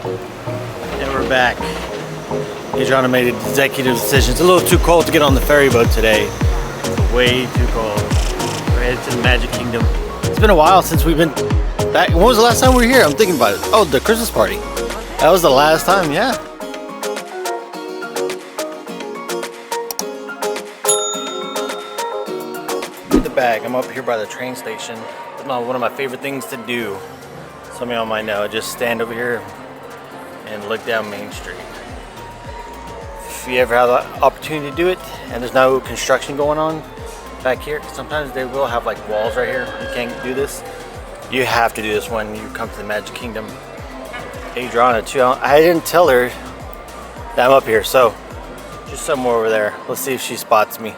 And we're back. Adriana made an executive decision. It's a little too cold to get on the ferry boat today. It's way too cold. We're headed to the Magic Kingdom. It's been a while since we've been back. When was the last time we were here? I'm thinking about it. Oh, the Christmas party. That was the last time, yeah. In the bag, I'm up here by the train station. It's one of my favorite things to do. Some of y'all might know. Just stand over here and look down Main Street. If you ever have the opportunity to do it and there's no construction going on back here, sometimes they will have like walls right here. You can't do this. You have to do this when you come to the Magic Kingdom. Adriana too. I didn't tell her that I'm up here, so she's somewhere over there. Let's see if she spots me.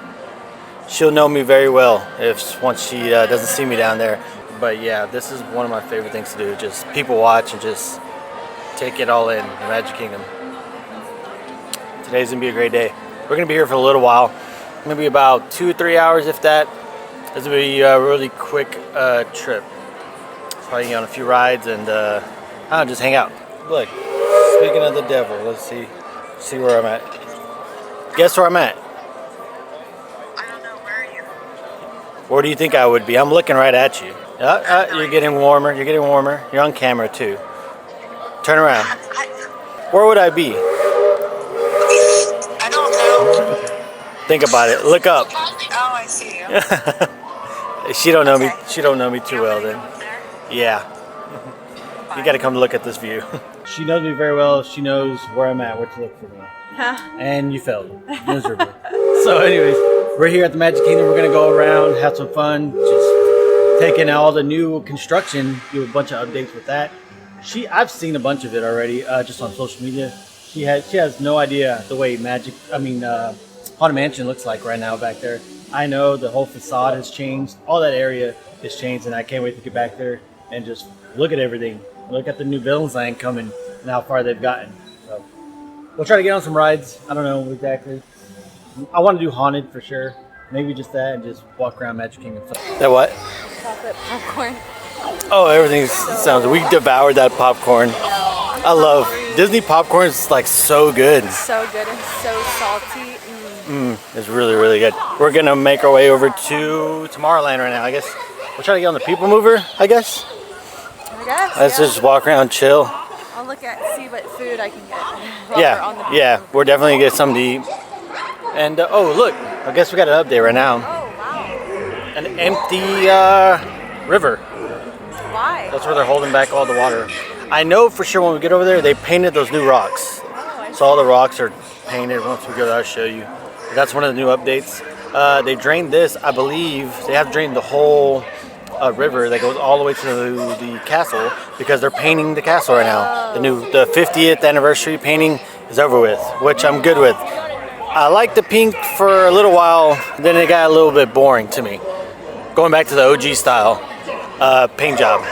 She'll know me very well once she doesn't see me down there. But yeah, this is one of my favorite things to do. Just people watch and just take it all in, the Magic Kingdom. Today's gonna be a great day. We're gonna be here for a little while. Maybe about 2 or 3 hours, if that. This will be a really quick trip. Probably on a few rides and just hang out. Look, speaking of the devil, let's see where I'm at. Guess where I'm at? I don't know, where are you? Where do you think I would be? I'm looking right at you. You're getting warmer. You're getting warmer. You're on camera too. Turn around. Where would I be? I don't know. Think about it. Look up. Oh, I see you. She don't know me. She don't know me too well then. Yeah. You got to come look at this view. She knows me very well. She knows where I'm at, where to look for me. And you failed miserably. So anyways, we're here at the Magic Kingdom. We're going to go around, have some fun, just taking all the new construction, do a bunch of updates with that. I've seen a bunch of it already, just on social media. She has no idea the way Haunted Mansion looks like right now back there. I know the whole facade has changed. All that area has changed, and I can't wait to get back there and just look at everything. Look at the new Villains Land coming and how far they've gotten. So we'll try to get on some rides. I don't know exactly. I want to do Haunted for sure. Maybe just that and just walk around Magic Kingdom. That what? Chocolate popcorn. Oh, everything sounds. We devoured that popcorn. I love Disney popcorn. It's like so good. So good and so salty. It's really, really good. We're gonna make our way over to Tomorrowland right now. I guess we'll try to get on the People Mover. I guess. Let's just walk around, chill. I'll see what food I can get. Yeah. We're definitely gonna get something to eat. And oh, look! I guess we got an update right now. Oh wow! An empty river. Why? That's where they're holding back all the water. I know for sure when we get over there, they painted those new rocks. So all the rocks are painted. Once we go there, I'll show you. That's one of the new updates. They drained this, I believe. They have drained the whole river that goes all the way to the castle because they're painting the castle right now. The 50th anniversary painting is over with, which I'm good with. I liked the pink for a little while, then it got a little bit boring to me. Going back to the OG style paint job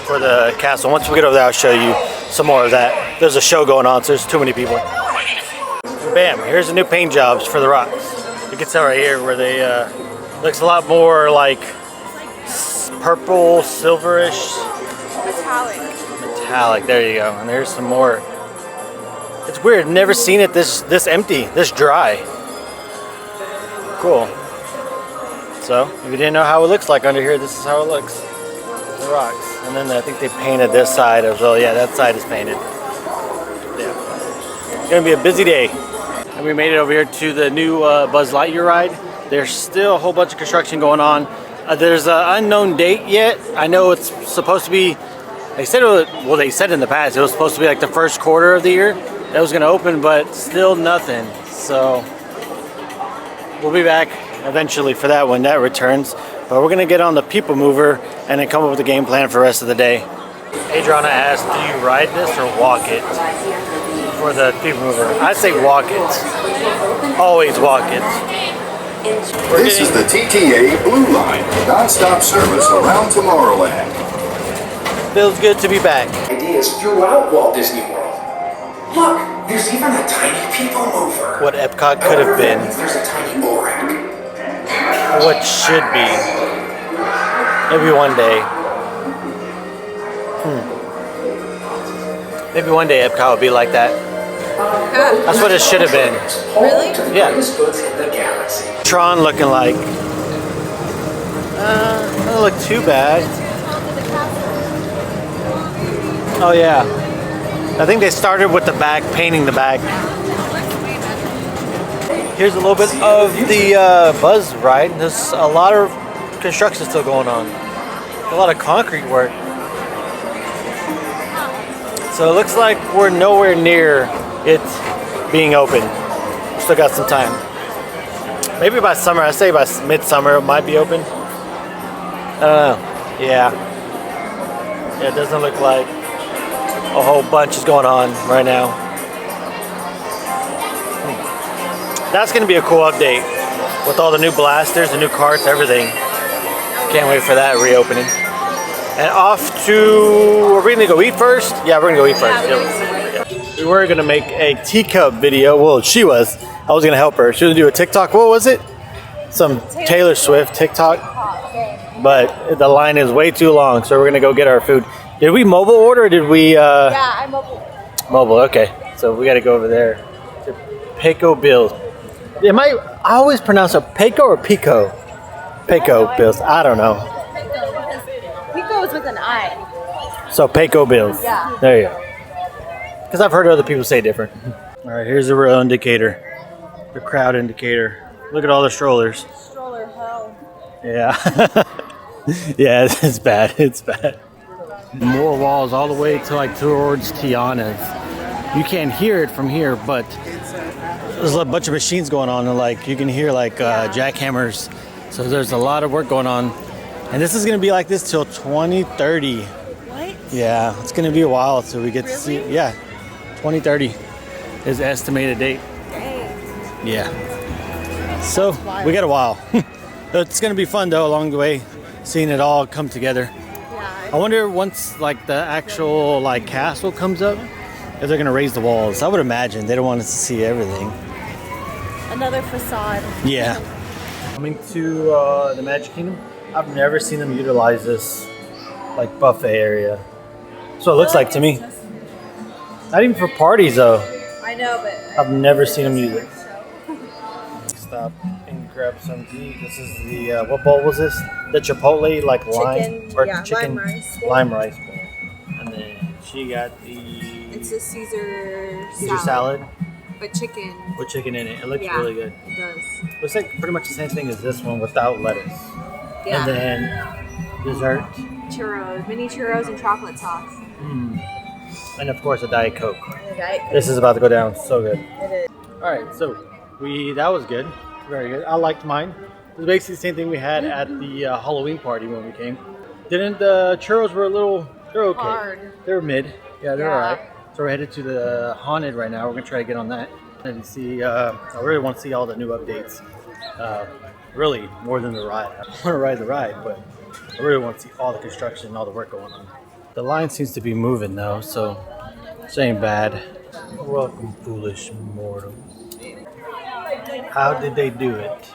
for the castle. Once we get over there, I'll show you some more of that. There's a show going on, so there's too many people. Bam, here's the new paint jobs for the rocks. You can tell right here where they, looks a lot more like purple, silverish. Metallic, there you go. And there's some more. It's weird, never seen it this empty, this dry. Cool. So, if you didn't know how it looks like under here, this is how it looks. The rocks. And then I think they painted this side as well. Yeah, that side is painted. Yeah. It's gonna be a busy day. And we made it over here to the new Buzz Lightyear ride. There's still a whole bunch of construction going on. There's an unknown date yet. I know it's supposed to be, they said in the past, it was supposed to be like the first quarter of the year that was gonna open, but still nothing. So we'll be back eventually for that when that returns. But we're gonna get on the People Mover and then come up with a game plan for the rest of the day. Adriana asked, do you ride this or walk it for the People Mover? I'd say walk it. Always walk it. This is the TTA Blue Line, non-stop service around Tomorrowland. Feels good to be back. Ideas throughout Walt Disney World. Look, there's even a tiny People Mover. What Epcot could have been. There's a tiny Borak. What should be. Maybe one day. Maybe one day Epcot will be like that. That's what it should have been. Really? Yeah. Goods in the galaxy. Tron looking like. Doesn't look too bad. Oh yeah. I think they started with the back, painting the back. Here's a little bit of the Buzz ride. There's a lot of construction still going on. A lot of concrete work. So it looks like we're nowhere near it being open. Still got some time. Maybe by summer, I say by midsummer it might be open. I don't know. Yeah. Yeah, it doesn't look like a whole bunch is going on right now. That's going to be a cool update with all the new blasters, the new carts, everything. Can't wait for that reopening. And off to, are we going to go eat first? Yeah, we're going to go eat first. Yeah. We were going to make a teacup video. Well, she was. I was going to help her. She was going to do a TikTok. What was it? Some Taylor Swift TikTok. But the line is way too long, so we're going to go get our food. Did we mobile order or did we... Yeah, I mobile. Mobile, okay. So we got to go over there to Pico Bills. I always pronounce it Pico or Pico? Pico Bills. I don't know. Pico is with an I. So Pico Bills. Yeah. There you go. Because I've heard other people say different. All right, here's the real indicator. The crowd indicator. Look at all the strollers. Stroller hell. Yeah. Yeah, it's bad. It's bad. More walls all the way to like towards Tiana's. You can't hear it from here, but there's a bunch of machines going on, and like you can hear like jackhammers. So there's a lot of work going on, and this is gonna be like this till 2030. What? Yeah, it's gonna be a while till we get to see. Yeah, 2030 is the estimated date. Dang. Yeah. So we got a while. It's gonna be fun though along the way, seeing it all come together. Yeah. I wonder once like the actual like castle comes up, if they're gonna raise the walls. I would imagine they don't want us to see everything. Another facade. Yeah. Coming to the Magic Kingdom, I've never seen them utilize this like buffet area. So it looks like to me. Not even for parties though. I know, but I've never seen them use it. Stop and grab some tea. This is the what bowl was this? The Chipotle like lime or chicken lime rice bowl. And then she got the it's a Caesar salad but chicken with chicken in it. It looks really good. It does. Looks like pretty much the same thing as this one without lettuce. Yeah. And then dessert. Churros, mini churros and chocolate sauce. And of course a Diet Coke. And a Diet Coke. This is about to go down so good. It is. Alright, so that was good. Very good. I liked mine. It was basically the same thing we had at the Halloween party when we came. Didn't the churros were they're okay. Hard. They're mid. Yeah, they're alright. So we're headed to the Haunted right now. We're gonna try to get on that and see. I really want to see all the new updates. Really, more than the ride. I want to ride the ride, but I really want to see all the construction and all the work going on. The line seems to be moving though, so this ain't bad. Welcome, foolish mortals. How did they do it?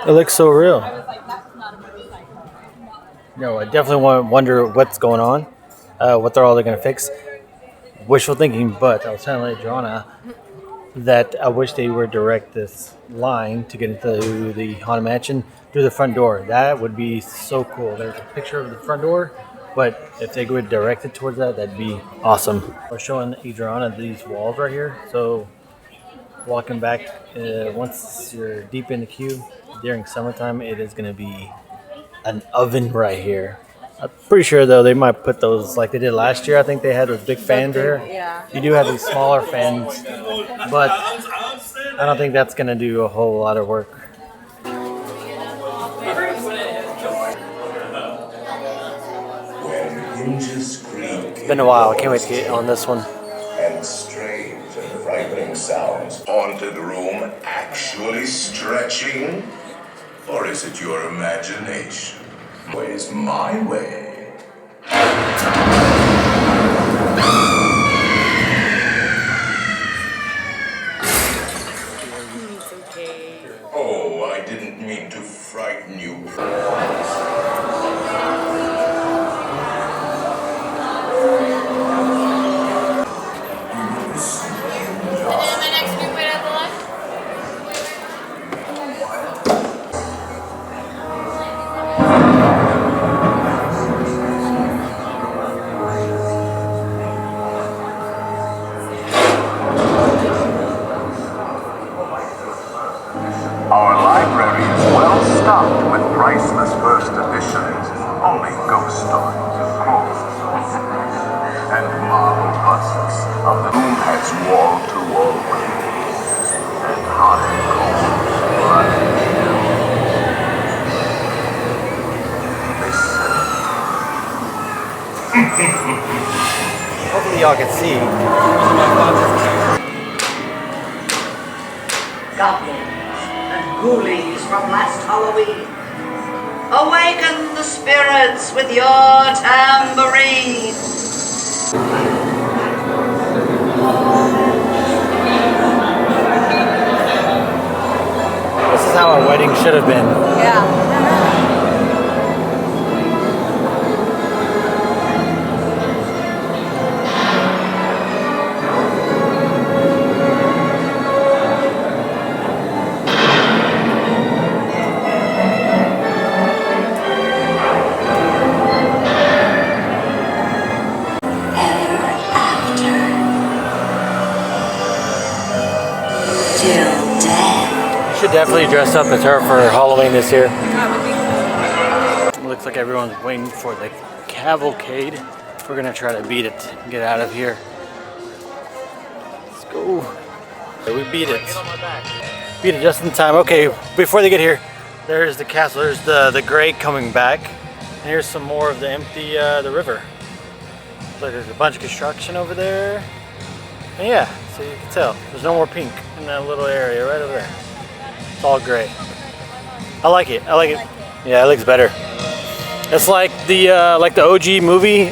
It looks so real. No, I definitely wonder what's going on, what they're going to fix. Wishful thinking, but I was telling Joanna that I wish they would direct this line to get into the Haunted Mansion through the front door. That would be so cool. There's a picture of the front door, but if they would direct it towards that, that'd be awesome. We're showing Adriana these walls right here, so walking back, once you're deep in the queue during summertime, it is going to be an oven right here. I'm pretty sure though they might put those like they did last year. I think they had those big fans here. Yeah. You do have these smaller fans, but I don't think that's going to do a whole lot of work. It's been a while. I can't wait to get on this one. And strange and frightening sounds. Haunted room actually stretching? Or is it your imagination? Way's my way. It's okay. Oh, I didn't mean to frighten you. marble busts of the room has wall-to-wall windows and honeycombs lighting Hopefully y'all can see. Goblins and ghoulies from last Halloween. Awaken the spirits with your tambourine. This is how our wedding should have been. Yeah. Should definitely dress up as her for Halloween this year. It looks like everyone's waiting for the cavalcade. We're gonna try to beat it and get out of here. Let's go. Okay, we beat it. Beat it just in time. Okay, before they get here, there's the castle. There's the grate coming back. And here's some more of the empty the river. Look, there's a bunch of construction over there. And yeah, so you can tell there's no more pink in that little area right over there. It's all gray. I like it. I like it. Yeah, it looks better. It's like the OG movie.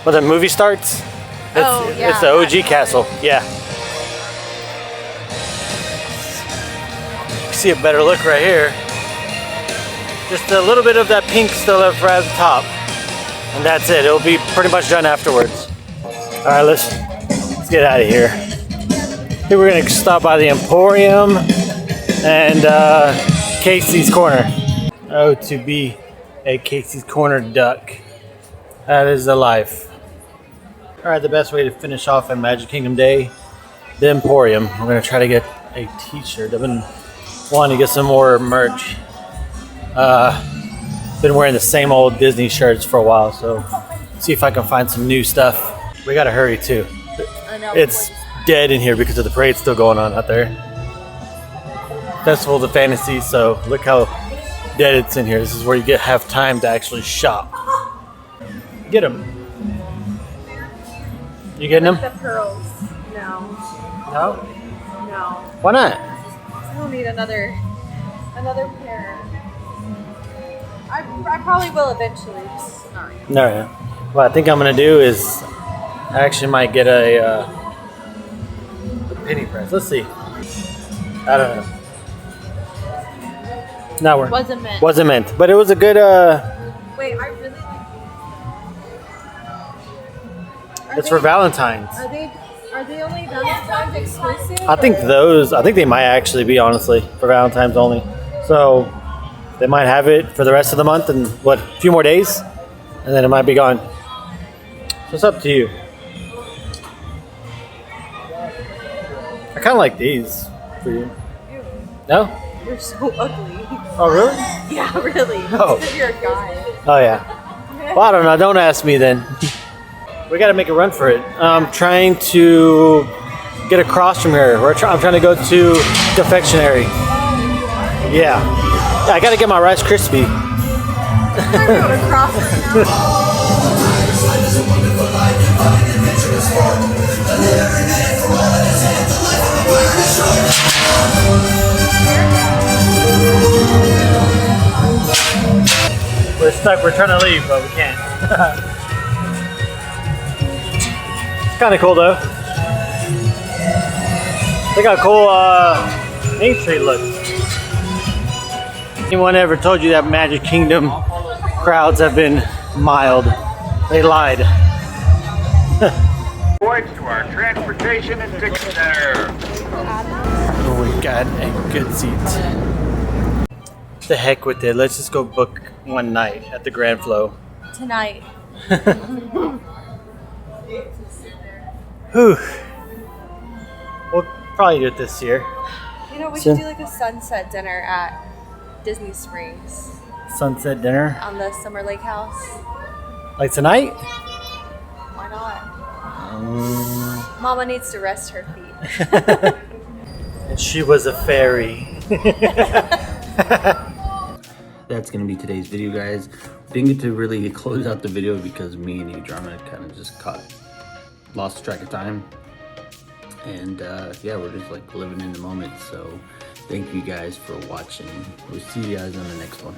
When the movie starts. It's the OG castle. Yeah. You see a better look right here. Just a little bit of that pink still left right at the top, and that's it. It'll be pretty much done afterwards. All right, let's get out of here. I think we're gonna stop by the Emporium and Casey's Corner. Oh, to be a Casey's Corner duck. That is the life. All right, the best way to finish off a Magic Kingdom day, the Emporium. We're gonna try to get a t-shirt. I've been wanting to get some more merch. Been wearing the same old Disney shirts for a while, so see if I can find some new stuff. We gotta hurry too. I know. It's dead in here because of the parade still going on out there. Festival of Fantasy, so look how dead it's in here. This is where you have time to actually shop. Get them. You getting them? The pearls. No. No? No. Why not? I don't need another pair. I probably will eventually. Just not right now. No. What I think I'm gonna do is I actually might get a penny press. Let's see. I don't know. No, we're Wasn't meant. wasn't meant, but it was a good. Wait, I really like. It's for Valentine's. Are they only Valentine's exclusive? I think they might actually be, honestly, for Valentine's only. So they might have it for the rest of the month and a few more days, and then it might be gone. So it's up to you. I kind of like these for you. No? You're so ugly. Oh, really? Yeah, really. Oh. You're a guy. Oh, yeah. Well, I don't know. Don't ask me then. We got to make a run for it. I'm trying to get across from here. I'm trying to go to confectionery. Yeah. I got to get my Rice Krispie. I'm going across right now. We're stuck. We're trying to leave, but we can't. It's kind of cool, though. Look how cool Main Street looks. Anyone ever told you that Magic Kingdom crowds have been mild? They lied. Points to our transportation and ticket center. Oh, we got a good seat. The heck with it. Let's just go book one night at the Grand Flow. Tonight. Whew. We'll probably do it this year. You know, we should do like a sunset dinner at Disney Springs Sunset dinner. on the Summer Lake House. Like tonight? Why not? Mama needs to rest her feet. And she was a fairy. That's gonna be today's video, guys. Didn't get to really close out the video because me and Drama kind of just lost track of time. And yeah, we're just like living in the moment. So thank you guys for watching. We'll see you guys on the next one.